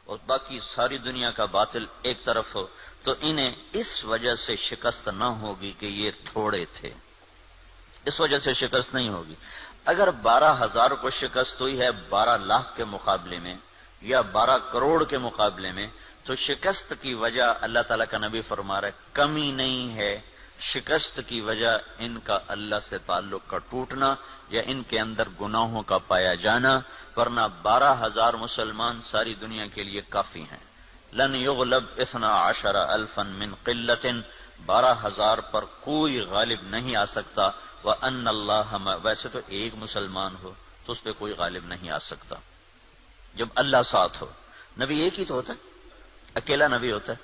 اور باقی ساری دنیا کا باطل ایک طرف ہو، تو انہیں اس وجہ سے شکست نہ ہوگی کہ یہ تھوڑے تھے، اس وجہ سے شکست نہیں ہوگی۔ اگر 12,000 کو شکست ہوئی ہے 12 لاکھ کے مقابلے میں یا 12 کروڑ کے مقابلے میں، تو شکست کی وجہ اللہ تعالیٰ کا نبی فرما رہا ہے کمی نہیں ہے، شکست کی وجہ ان کا اللہ سے تعلق کا ٹوٹنا یا ان کے اندر گناہوں کا پایا جانا، ورنہ 12,000 مسلمان ساری دنیا کے لیے کافی ہیں۔ لن یغلب 12,000 من قلت، 12,000 پر کوئی غالب نہیں آ سکتا۔ وَأَنَّ اللَّهَ، ویسے تو ایک مسلمان ہو تو اس پہ کوئی غالب نہیں آ سکتا جب اللہ ساتھ ہو۔ نبی ایک ہی تو ہوتا ہے، اکیلا نبی ہوتا ہے،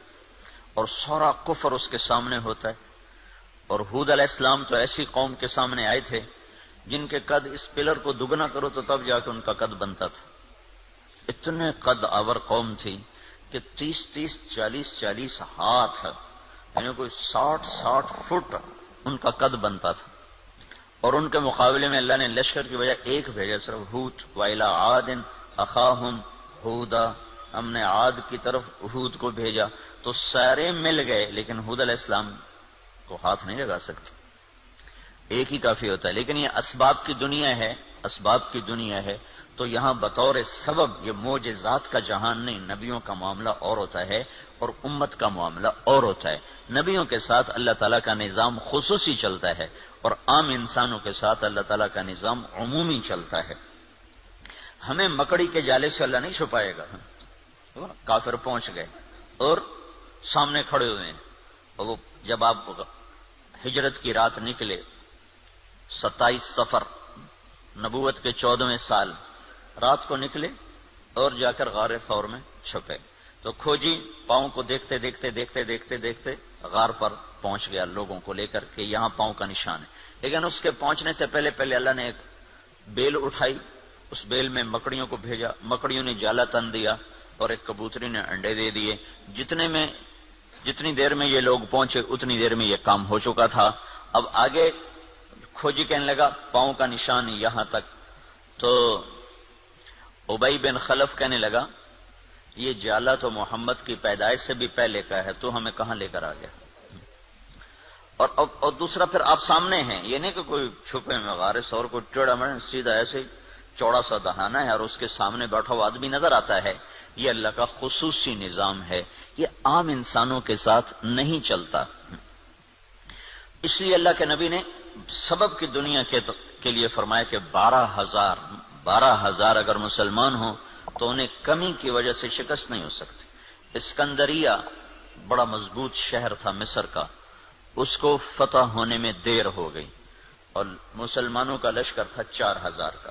اور سارا کفر اس کے سامنے ہوتا ہے۔ اور ہود علیہ السلام تو ایسی قوم کے سامنے آئے تھے جن کے قد اس پلر کو دگنا کرو تو تب جا کے ان کا قد بنتا تھا۔ اتنے قد آور قوم تھی کہ 30 40 ہاتھ، یعنی کوئی 60 فٹ ان کا قد بنتا تھا، اور ان کے مقابلے میں اللہ نے لشکر کی وجہ ایک بھیجا، صرف ہود۔ وَإِلَىٰ عَادٍ أَخَاهُمْ هُودًا، ہم نے عاد کی طرف ہود کو بھیجا، تو سارے مل گئے لیکن ہود علیہ السلام کو ہاتھ نہیں لگا سکتے، ایک ہی کافی ہوتا ہے۔ لیکن یہ اسباب کی دنیا ہے، اسباب کی دنیا ہے، تو یہاں بطور سبب یہ معجزات کا جہان نہیں، نبیوں کا معاملہ اور ہوتا ہے اور امت کا معاملہ اور ہوتا ہے۔ نبیوں کے ساتھ اللہ تعالیٰ کا نظام خصوصی چلتا ہے اور عام انسانوں کے ساتھ اللہ تعالیٰ کا نظام عمومی چلتا ہے۔ ہمیں مکڑی کے جالے سے اللہ نہیں چھپائے گا۔ کافر پہنچ گئے اور سامنے کھڑے ہوئے ہیں، اور وہ جب آپ ہجرت کی رات نکلے 27 صفر نبوت کے 14ویں سال رات کو نکلے اور جا کر غار ثور میں چھپے، تو کھوجی پاؤں کو دیکھتے دیکھتے غار پر پہنچ گیا لوگوں کو لے کر کے یہاں پاؤں کا نشان ہے۔ لیکن اس کے پہنچنے سے پہلے اللہ نے ایک بیل اٹھائی، اس بیل میں مکڑیوں کو بھیجا، مکڑیوں نے جالا تن دیا اور ایک کبوتری نے انڈے دے دیے۔ جتنی دیر میں یہ لوگ پہنچے اتنی دیر میں یہ کام ہو چکا تھا۔ اب آگے کھوجی کہنے لگا پاؤں کا نشان یہاں تک، تو ابی بن خلف کہنے لگا یہ جالا تو محمد کی پیدائش سے بھی پہلے کا ہے، تو ہمیں کہاں لے کر آ گیا؟ اور دوسرا پھر آپ سامنے ہیں، یہ نہیں کہ کوئی چھپے میں غار ثور کو ٹیڑھا مرے، سیدھا ایسے چوڑا سا دہانا ہے اور اس کے سامنے بیٹھا ہوا آدمی نظر آتا ہے۔ یہ اللہ کا خصوصی نظام ہے، یہ عام انسانوں کے ساتھ نہیں چلتا۔ اس لیے اللہ کے نبی نے سبب کی دنیا کے لیے فرمایا کہ 12,000 اگر مسلمان ہوں تو انہیں کمی کی وجہ سے شکست نہیں ہو سکتی۔ اسکندریہ بڑا مضبوط شہر تھا مصر کا، اس کو فتح ہونے میں دیر ہو گئی اور مسلمانوں کا لشکر تھا 4,000 کا۔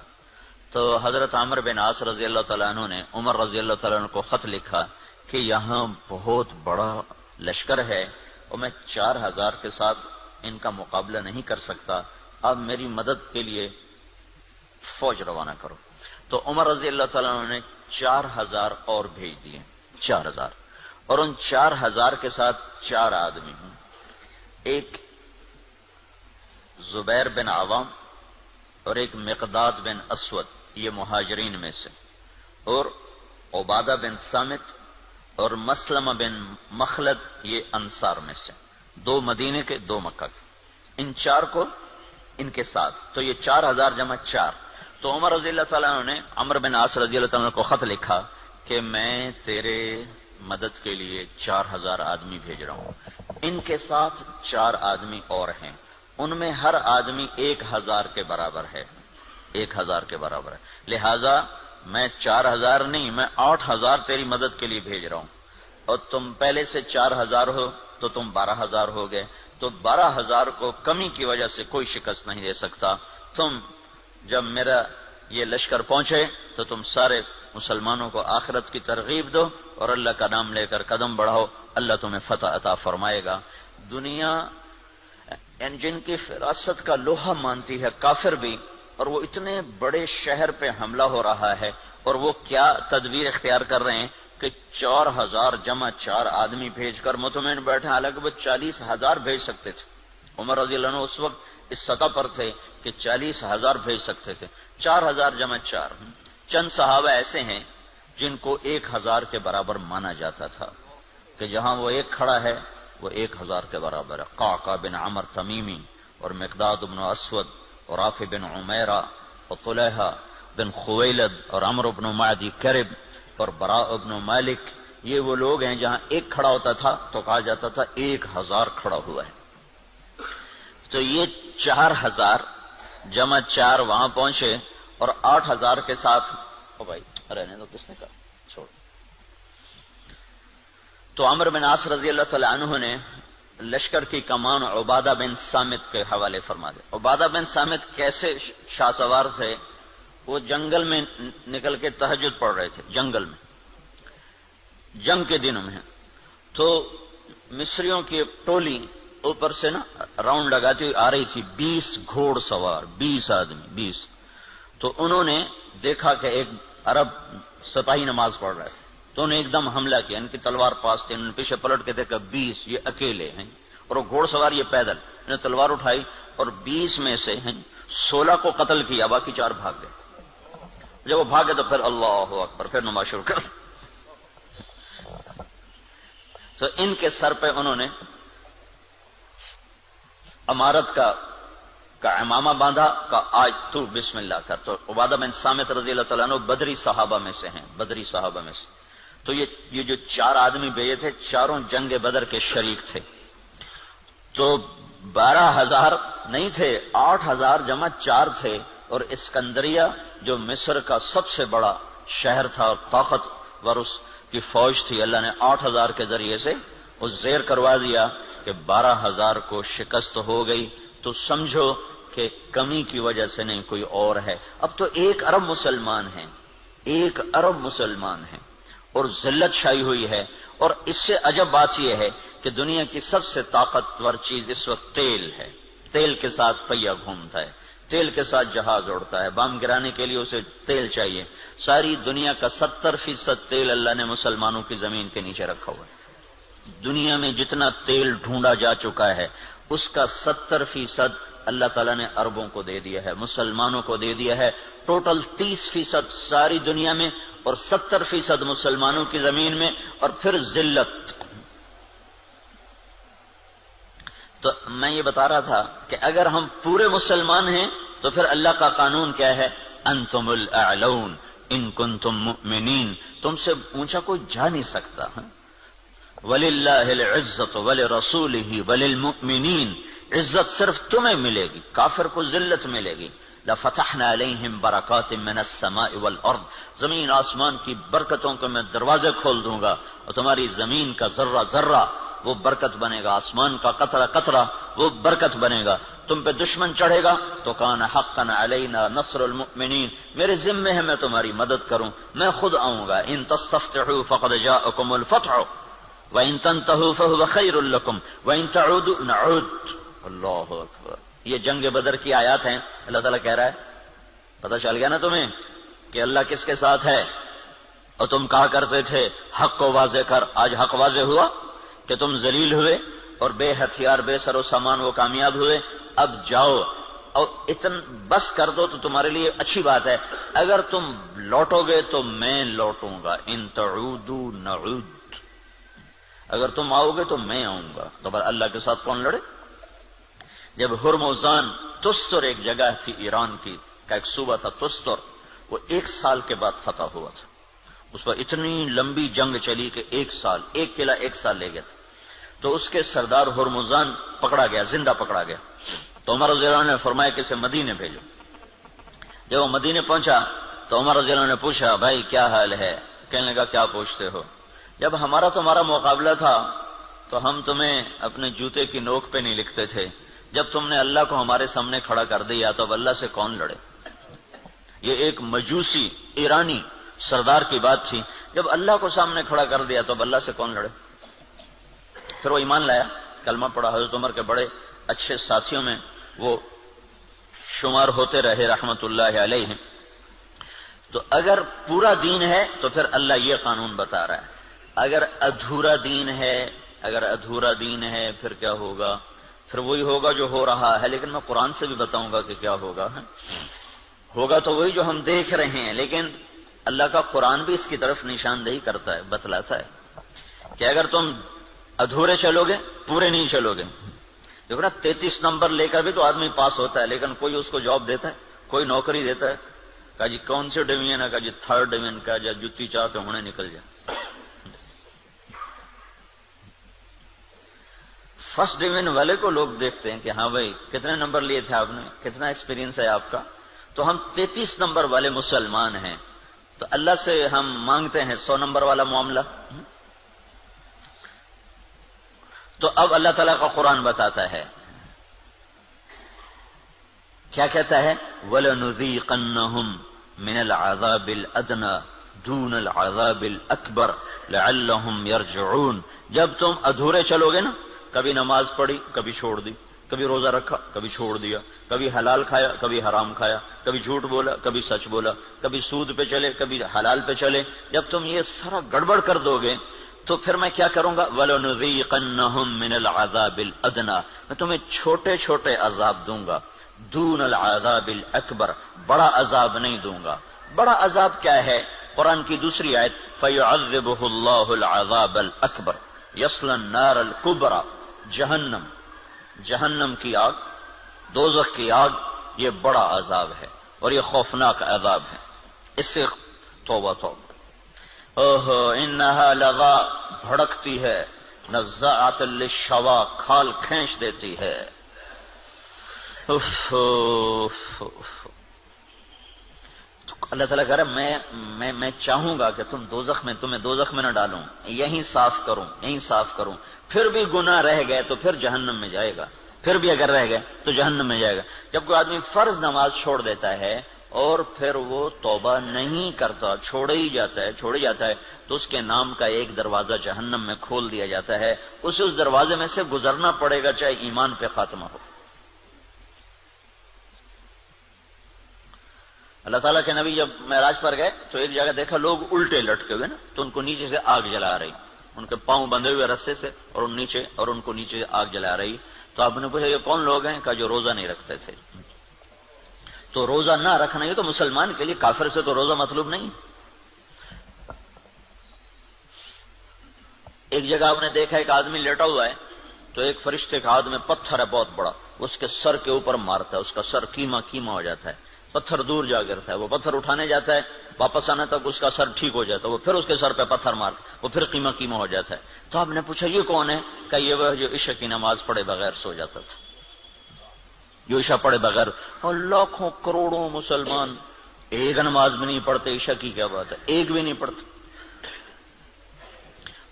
تو حضرت عمرو بن عاص رضی اللہ تعالیٰ عنہ نے عمر رضی اللہ تعالیٰ عنہ کو خط لکھا کہ یہاں بہت بڑا لشکر ہے اور میں 4,000 کے ساتھ ان کا مقابلہ نہیں کر سکتا، اب میری مدد کے لیے فوج روانہ کرو۔ تو عمر رضی اللہ تعالیٰ عنہ نے 4,000 اور بھیج دیے، 4,000، اور ان 4,000 کے ساتھ 4 آدمی ہیں، ایک زبیر بن عوام اور ایک مقداد بن اسود، یہ مہاجرین میں سے، اور عبادہ بن صامت اور مسلمہ بن مخلد، یہ انصار میں سے، 2 مدینے کے 2 مکہ کے، ان 4 کو ان کے ساتھ، تو یہ 4,000 جمع 4۔ تو عمر رضی اللہ تعالیٰ عنہ نے عمرو بن عاص رضی اللہ تعالیٰ عنہ کو خط لکھا کہ میں تیرے مدد کے لیے 4,000 آدمی بھیج رہا ہوں، ان کے ساتھ 4 آدمی اور ہیں، ان میں ہر آدمی 1,000 کے برابر ہے، 1,000 کے برابر ہے، لہذا میں 4,000 نہیں، میں 8,000 تیری مدد کے لیے بھیج رہا ہوں، اور تم پہلے سے 4,000 ہو تو تم 12,000 ہو گئے، تو 12,000 کو کمی کی وجہ سے کوئی شکست نہیں دے سکتا۔ تم جب میرا یہ لشکر پہنچے تو تم سارے مسلمانوں کو آخرت کی ترغیب دو اور اللہ کا نام لے کر قدم بڑھاؤ، اللہ تمہیں فتح عطا فرمائے گا۔ دنیا جن کی فراست کا لوہا مانتی ہے کافر بھی، اور وہ اتنے بڑے شہر پہ حملہ ہو رہا ہے، اور وہ کیا تدبیر اختیار کر رہے ہیں کہ 4,000 جمع 4 آدمی بھیج کر مطمئن بیٹھے، حالانکہ وہ 40,000 بھیج سکتے تھے۔ عمر رضی اللہ عنہ اس وقت اس سطح پر تھے کہ 40,000 بھیج سکتے تھے، 4,000 جمع 4۔ چند صحابہ ایسے ہیں جن کو 1000 کے برابر مانا جاتا تھا کہ جہاں وہ ایک کھڑا ہے وہ 1000 کے برابر ہے. قعقاع بن عمر تمیمی اور مقداد بن اسود اور رافع بن عمیرہ اور طلحہ بن خویلد اور عمرو بن معدی کرب اور براء بن مالک، یہ وہ لوگ ہیں جہاں ایک کھڑا ہوتا تھا تو کہا جاتا تھا 1000 کھڑا ہوا ہے. تو یہ 4000 جمع 4 وہاں پہنچے اور 8000 کے ساتھ او بھائی رہنے دو، کس نے کہا چھوڑ. تو عمرو بن عاص رضی اللہ تعالی عنہ نے لشکر کی کمان عبادہ بن صامت کے حوالے فرما دے. عبادہ بن صامت کیسے شاہ سوار تھے؟ وہ جنگل میں نکل کے تہجد پڑھ رہے تھے، جنگل میں جنگ کے دنوں میں. تو مصریوں کی ٹولی اوپر سے نا راؤنڈ لگاتی ہوئی آ رہی تھی، 20 گھوڑ سوار، 20 آدمی 20. تو انہوں نے دیکھا کہ ایک عرب سپاہی نماز پڑھ رہا ہے تو انہوں نے ایک دم حملہ کیا. ان کی تلوار پاس تھی، انہوں نے پیچھے پلٹ کے دیکھا 20 یہ اکیلے ہیں اور وہ گھوڑ سوار یہ پیدل. انہوں نے تلوار اٹھائی اور 20 میں سے 16 کو قتل کیا، باقی 4 بھاگ گئے. جب وہ بھاگے تو پھر اللہ اکبر، پھر نماز شروع کر. تو ان کے سر پہ انہوں نے امارت کا امامہ باندھا کہ آج تو بسم اللہ کر. تو عبادہ بن صامت رضی اللہ تعالیٰ عنہ بدری صحابہ میں سے ہیں، بدری صحابہ میں سے. تو یہ جو 4 آدمی بھیجے تھے، چاروں جنگ بدر کے شریک تھے. تو 12000 نہیں تھے، 8000 جمع 4 تھے. اور اسکندریہ جو مصر کا سب سے بڑا شہر تھا اور طاقتور اس کی فوج تھی، اللہ نے 8000 کے ذریعے سے اس زیر کروا دیا کہ 12000 کو شکست ہو گئی. تو سمجھو کہ کمی کی وجہ سے نہیں، کوئی اور ہے. اب تو 1 ارب مسلمان ہیں، 1 ارب مسلمان ہیں اور ذلت چھائی ہوئی ہے. اور اس سے عجب بات یہ ہے کہ دنیا کی سب سے طاقتور چیز اس وقت تیل ہے. تیل کے ساتھ پہیہ گھومتا ہے، تیل کے ساتھ جہاز اڑتا ہے، بم گرانے کے لیے اسے تیل چاہیے. ساری دنیا کا 70% تیل اللہ نے مسلمانوں کی زمین کے نیچے رکھا ہوا ہے. دنیا میں جتنا تیل ڈھونڈا جا چکا ہے اس کا 70% اللہ تعالیٰ نے عربوں کو دے دیا ہے، مسلمانوں کو دے دیا ہے. ٹوٹل 30% ساری دنیا میں اور 70% مسلمانوں کی زمین میں. اور پھر ذلت. تو میں یہ بتا رہا تھا کہ اگر ہم پورے مسلمان ہیں تو پھر اللہ کا قانون کیا ہے؟ انتم الاعلون ان کنتم مؤمنین. تم سے اونچا کوئی جا نہیں سکتا. وَلِلَّهِ الْعِزَّةُ وَلِرَسُولِهِ وَلِلْمُؤْمِنِينَ. عزت صرف تمہیں ملے گی، کافر کو ذلت ملے گی. لَفَتَحْنَا عَلَيْهِمْ بَرَكَاتٍ مِّنَ السَّمَاءِ وَالْأَرْضِ. زمین آسمان کی برکتوں کے میں دروازے کھول دوں گا اور تمہاری زمین کا ذرہ ذرہ وہ برکت بنے گا، آسمان کا قطرہ قطرہ وہ برکت بنے گا. تم پہ دشمن چڑھے گا تو کان حقا علینا نصر المؤمنین. میرے ذمے ہے میں تمہاری مدد کروں، میں خود آؤں گا. ان تستفتحوا فقد جاءکم الفتح وَإِن تَنْتَهُوا فَهُوَ خَيْرٌ لَكُمْ وَإِن تَعُودُوا نَعُودْ. اللہ اکبر. یہ جنگ بدر کی آیات ہیں. اللہ تعالیٰ کہہ رہا ہے پتہ چل گیا نا تمہیں کہ اللہ کس کے ساتھ ہے. اور تم کہا کرتے تھے حق کو واضح کر. آج حق واضح ہوا کہ تم ذلیل ہوئے اور بے ہتھیار بے سر و سامان وہ کامیاب ہوئے. اب جاؤ اور بس کر دو تو تمہارے لیے اچھی بات ہے. اگر تم لوٹو گے تو میں لوٹوں گا. ان تعودوا نعود. اگر تم آؤ گے تو میں آؤں گا. تو اللہ کے ساتھ کون لڑے؟ جب ہرمزان تستر ایک جگہ تھی ایران کی کا ایک صوبہ تھا تستر، وہ 1 سال کے بعد فتح ہوا تھا. اس پر اتنی لمبی جنگ چلی کہ 1 سال، ایک قلعہ 1 سال لے گیا تھا. تو اس کے سردار ہرمزان پکڑا گیا، زندہ پکڑا گیا. تو عمر رضی اللہ عنہ نے فرمایا کہ اسے مدینے بھیجو. جب وہ مدینے پہنچا تو عمر رضی اللہ عنہ نے پوچھا بھائی کیا حال ہے؟ کہنے لگا کیا پوچھتے ہو؟ جب ہمارا تمہارا مقابلہ تھا تو ہم تمہیں اپنے جوتے کی نوک پہ نہیں لکھتے تھے. جب تم نے اللہ کو ہمارے سامنے کھڑا کر دیا تو اب اللہ سے کون لڑے؟ یہ ایک مجوسی ایرانی سردار کی بات تھی. جب اللہ کو سامنے کھڑا کر دیا تو اب اللہ سے کون لڑے؟ پھر وہ ایمان لایا، کلمہ پڑھا. حضرت عمر کے بڑے اچھے ساتھیوں میں وہ شمار ہوتے رہے رحمت اللہ علیہ. تو اگر پورا دین ہے تو پھر اللہ یہ قانون بتا رہا ہے. اگر ادھورا دین ہے پھر کیا ہوگا؟ پھر وہی ہوگا جو ہو رہا ہے. لیکن میں قرآن سے بھی بتاؤں گا کہ کیا ہوگا. ہوگا تو وہی جو ہم دیکھ رہے ہیں. لیکن اللہ کا قرآن بھی اس کی طرف نشاندہی کرتا ہے، بتلاتا ہے کہ اگر تم ادھورے چلو گے پورے نہیں چلو گے. دیکھو نا 33 نمبر لے کر بھی تو آدمی پاس ہوتا ہے، لیکن کوئی اس کو جاب دیتا ہے، کوئی نوکری دیتا ہے. کہا جی کون سے ڈویژن ہے؟ کہا جی 3rd ڈویژن کا. جا جتی چاہتے ہونے نکل جائے. فرسٹ ڈویژن والے کو لوگ دیکھتے ہیں کہ ہاں بھائی کتنے نمبر لیے تھے آپ نے، کتنا ایکسپیرینس ہے آپ کا. تو ہم 33 نمبر والے مسلمان ہیں، تو اللہ سے ہم مانگتے ہیں 100 نمبر والا معاملہ. تو اب اللہ تعالیٰ کا قرآن بتاتا ہے، کیا کہتا ہے؟ وَلَنُذِيقَنَّهُمْ مِنَ الْعَذَابِ الْأَدْنَى دُونَ الْعَذَابِ الْأَكْبَرِ لَعَلَّهُمْ يَرْجِعُونَ. جب تم ادھورے چلو گے نا، کبھی نماز پڑھی کبھی چھوڑ دی، کبھی روزہ رکھا کبھی چھوڑ دیا، کبھی حلال کھایا کبھی حرام کھایا، کبھی جھوٹ بولا کبھی سچ بولا، کبھی سود پہ چلے کبھی حلال پہ چلے، جب تم یہ سارا گڑبڑ کر دو گے تو پھر میں کیا کروں گا؟ وَلَنُذِيقَنَّهُمْ مِنَ الْعَذَابِ الْأَدْنَى، میں تمہیں چھوٹے چھوٹے عذاب دوں گا، دون العذاب الاکبر، بڑا عذاب نہیں دوں گا. بڑا عذاب کیا ہے؟ قرآن کی دوسری آیت فَيُعَذِّبُهُ اللَّهُ الْعَذَابَ الْأَكْبَرَ يَصْلَى النَّارَ الْكُبْرَى. جہنم کی آگ، دوزخ کی آگ، یہ بڑا عذاب ہے اور یہ خوفناک عذاب ہے. اس سے توبہ توبہ. اوہو انہا لغا، بھڑکتی ہے، نزاعۃ للشوا، کھال کھینچ دیتی ہے. اللہ تعالیٰ کہہ رہا ہے میں چاہوں گا کہ تمہیں دوزخ میں نہ ڈالوں، یہیں صاف کروں. پھر بھی گناہ رہ گئے تو پھر جہنم میں جائے گا، پھر بھی اگر رہ گئے تو جہنم میں جائے گا. جب کوئی آدمی فرض نماز چھوڑ دیتا ہے اور پھر وہ توبہ نہیں کرتا، چھوڑی جاتا ہے تو اس کے نام کا ایک دروازہ جہنم میں کھول دیا جاتا ہے. اسے اس دروازے میں سے گزرنا پڑے گا چاہے ایمان پہ خاتمہ ہو. اللہ تعالیٰ کے نبی جب معراج پر گئے تو ایک جگہ دیکھا لوگ الٹے لٹکے ہوئے نا، تو ان کو نیچے سے آگ جلا رہی، ان کے پاؤں بندھے ہوئے رسے سے اور ان کو نیچے آگ جلا رہی. تو آپ نے پوچھا یہ کون لوگ ہیں؟ کہا جو روزہ نہیں رکھتے تھے. تو روزہ نہ رکھنا یہ تو مسلمان کے لیے، کافر سے تو روزہ مطلوب نہیں. ایک جگہ آپ نے دیکھا ایک آدمی لیٹا ہوا ہے تو ایک فرشتے کا ہاتھ میں پتھر ہے بہت بڑا، اس کے سر کے اوپر مارتا ہے، اس کا سر کیما ہو جاتا ہے، پتھر دور جا گرتا ہے. وہ پتھر اٹھانے جاتا ہے، واپس آنے تک اس کا سر ٹھیک ہو جاتا ہے، وہ پھر اس کے سر پہ پتھر مارتا، وہ پھر کیما ہو جاتا ہے. تو آپ نے پوچھا یہ کون ہے؟ کہ یہ وہ جو عشاء کی نماز پڑھے بغیر سو جاتا تھا، جو عشاء پڑھے بغیر. اور لاکھوں کروڑوں مسلمان ایک نماز بھی نہیں پڑھتے، عشاء کی کیا بات ہے، ایک بھی نہیں پڑھتے.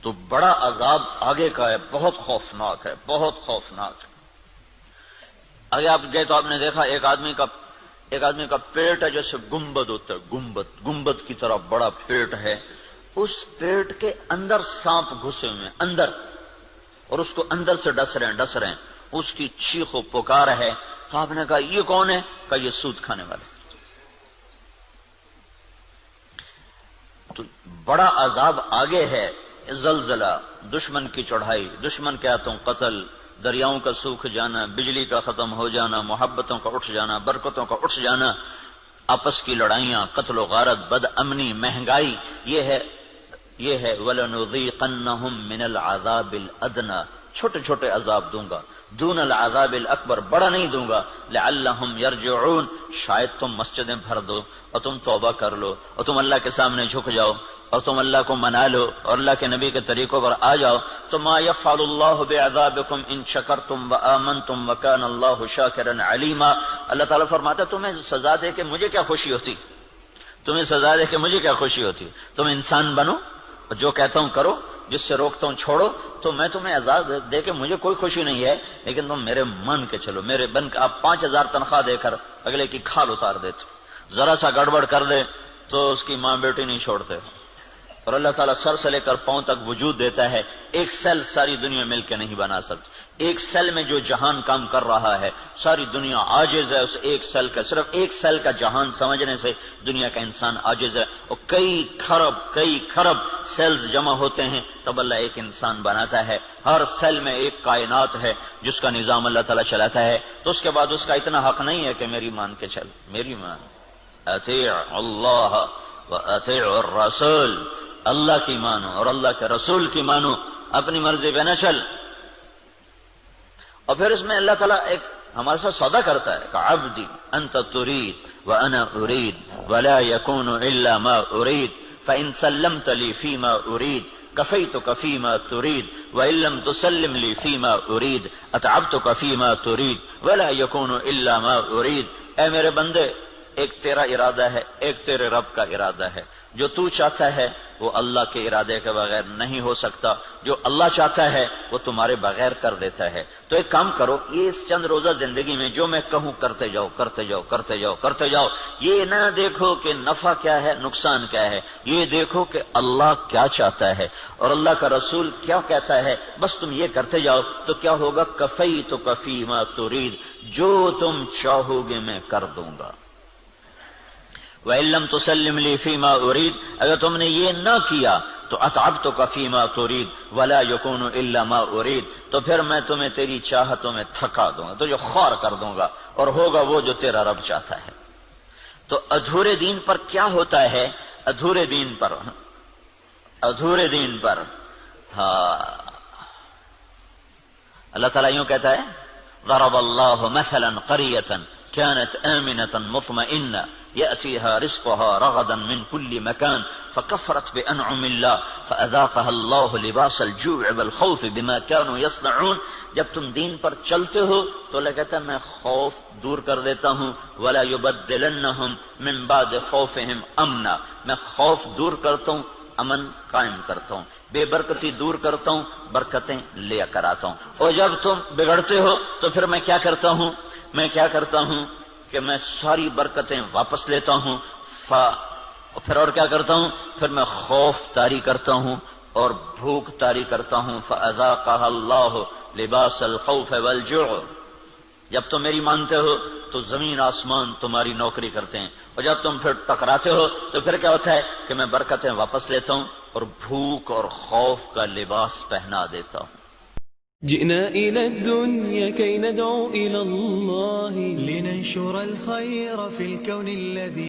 تو بڑا عذاب آگے کا ہے، بہت خوفناک ہے، بہت خوفناک ہے. آگے آپ گئے تو آپ نے دیکھا ایک آدمی کا پیٹ ہے جیسے گنبد ہوتا ہے، گنبد کی طرح بڑا پیٹ ہے. اس پیٹ کے اندر سانپ گھسے ہوئے ہیں اندر، اور اس کو اندر سے ڈس رہے ہیں. اس کی چیخ و پکار ہے. تو آپ نے کہا یہ کون ہے؟ کہا یہ سود کھانے والے. تو بڑا عذاب آگے ہے، زلزلہ، دشمن کی چڑھائی، دشمن کے ہاتھوں قتل، دریاؤں کا سوکھ جانا، بجلی کا ختم ہو جانا، محبتوں کا اٹھ جانا، برکتوں کا اٹھ جانا، آپس کی لڑائیاں، قتل و غارت، بد امنی، مہنگائی. یہ ہے وَلَنُذِيقَنَّهُمْ مِنَ الْعَذَابِ الْأَدْنَى، چھوٹے چھوٹے عذاب دوں گا، دون العذاب الاکبر، بڑا نہیں دوں گا. لعلہم یرجعون، شاید تم مسجدیں بھر دو اور تم توبہ کر لو اور تم اللہ کے سامنے جھک جاؤ اور تم اللہ کو منا لو اور اللہ کے نبی کے طریقوں پر آ جاؤ. تو ما یفعل اللہ بعذابکم ان شکرتم وآمنتم وکان اللہ شاکرا علیما. اللہ تعالیٰ فرماتا ہے تمہیں سزا دے کے مجھے کیا خوشی ہوتی، تم انسان بنو اور جو کہتا ہوں کرو، جس سے روکتا ہوں چھوڑو، تو میں تمہیں عذاب دے کے مجھے کوئی خوشی نہیں ہے، لیکن تم میرے من کے چلو، میرے بن کے. آپ 5000 تنخواہ دے کر اگلے کی کھال اتار دیتے، ذرا سا گڑبڑ کر دے تو اس کی ماں بیٹی نہیں چھوڑتے. اور اللہ تعالیٰ سر سے لے کر پاؤں تک وجود دیتا ہے. ایک سیل ساری دنیا مل کے نہیں بنا سکتی. ایک سیل میں جو جہان کام کر رہا ہے ساری دنیا عاجز ہے اس ایک سیل کا. صرف ایک سیل کا جہان سمجھنے سے دنیا کا انسان عاجز ہے. اور کئی خرب سیلز جمع ہوتے ہیں تب اللہ ایک انسان بناتا ہے. ہر سیل میں ایک کائنات ہے جس کا نظام اللہ تعالیٰ چلاتا ہے. تو اس کے بعد اس کا اتنا حق نہیں ہے کہ میری مان کے چل، میری مان. اطیع اللہ وَأَطِيعُوا الرَّسُولَ، اللہ کی مانو اور اللہ کے رسول کی مانو، اپنی مرضی پہ نہ چل۔ اور پھر اس میں اللہ تعالیٰ ایک ہمارے ساتھ سودا کرتا ہے کہ عبدی انت ترید وانا ارید ولا يكون الا ما ارید فان سلمت لي فيما ارید كفيتك فيما تريد وان لم تسلم لي فيما ارید اتعبتك فيما تريد ولا يكون الا ما ارید۔ اے میرے بندے، ایک تیرا ارادہ ہے، ایک تیرے رب کا ارادہ ہے۔ جو تو چاہتا ہے وہ اللہ کے ارادے کے بغیر نہیں ہو سکتا، جو اللہ چاہتا ہے وہ تمہارے بغیر کر دیتا ہے۔ تو ایک کام کرو، یہ اس چند روزہ زندگی میں جو میں کہوں کرتے جاؤ کرتے جاؤ کرتے جاؤ کرتے جاؤ۔ یہ نہ دیکھو کہ نفع کیا ہے نقصان کیا ہے، یہ دیکھو کہ اللہ کیا چاہتا ہے اور اللہ کا رسول کیا کہتا ہے، بس تم یہ کرتے جاؤ تو کیا ہوگا؟ کفیتک فیما ترید، جو تم چاہو گے میں کر دوں گا۔ وَإِن لَّمْ تُسَلِّمْ لِي فِيمَا أُرِيدُ، اگر تم نے یہ نہ کیا تو أَتْعَبْتُكَ فِيمَا تُرِيدُ وَلَا يَكُونُ إِلَّا مَا أُرِيدُ، تو پھر میں تمہیں تیری چاہتوں میں تھکا دوں گا، تجھے خوار کر دوں گا اور ہوگا وہ جو تیرا رب چاہتا ہے۔ تو ادھورے دین پر کیا ہوتا ہے؟ ادھورے دین پر اللہ تعالیٰ یوں کہتا ہے ضرب اللہ مثلا قریة كانت آمنة مطمئنة يأتيها رزقها رغدا من كل مكان فكفرت بأنعم الله فأذاقها الله لباس الجوع والخوف بما كانوا يصنعون۔ جب تم دین پر چلتے ہو تو اللہ کہتا ہے میں خوف دور کر دیتا ہوں، ولا يبدلنهم من بعد خوفهم امنا، میں خوف دور کرتا ہوں، امن قائم کرتا ہوں، بے برکتی دور کرتا ہوں، برکتیں لے کر آتا ہوں۔ اور جب تم بگڑتے ہو تو پھر میں کیا کرتا ہوں کہ میں ساری برکتیں واپس لیتا ہوں، پھر اور کیا کرتا ہوں؟ پھر میں خوف طاری کرتا ہوں اور بھوک طاری کرتا ہوں۔ فَأَذَاقَهَا اللَّهُ لِبَاسَ الْخَوْفِ وَالْجُوعِ، جب تم میری مانتے ہو تو زمین آسمان تمہاری نوکری کرتے ہیں، اور جب تم پھر ٹکراتے ہو تو پھر کیا ہوتا ہے کہ میں برکتیں واپس لیتا ہوں اور بھوک اور خوف کا لباس پہنا دیتا ہوں۔ جئنا إلى الدنيا كي ندعو إلى الله لننشر الخير في الكون الذي